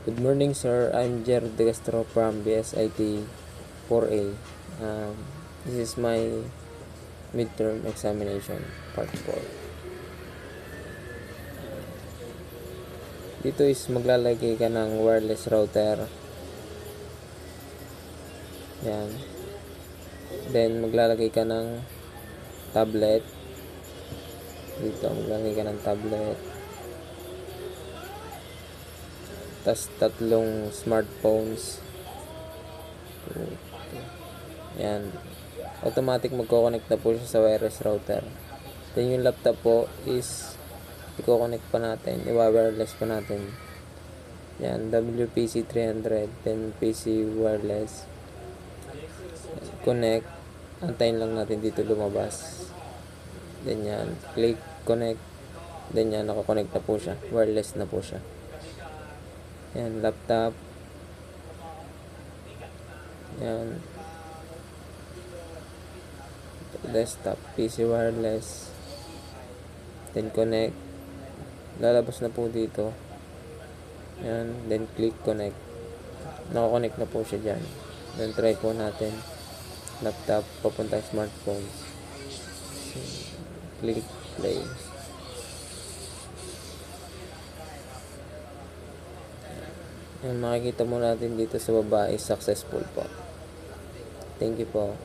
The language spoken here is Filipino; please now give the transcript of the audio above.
Good morning, sir. I'm Jer De Castro from BSIT 4A. This is my midterm examination, part 4. Dito is maglalagay ka ng wireless router. Yan. Then, maglalagay ka ng tablet. Dito, maglalagay ka ng tablet. Tas 3 smartphones. Yan. Automatic magko-connect na po siya sa wireless router. Then yung laptop po is i-connect pa natin, i-wireless pa natin. Yan, WPC 300, then PC wireless. Connect. Antayin lang natin dito lumabas. Then yan, click connect. Then yan, nakakonect na po siya. Wireless na po siya. Yan, laptop. Yan. Desktop, PC wireless. Then connect. Lalabas na po dito. Yan, then click connect. Nakakonect na po siya dyan. Then try po natin. Laptop, papunta smartphone. Click play. Yan, makikita mo natin dito sa baba is successful po. Thank you po.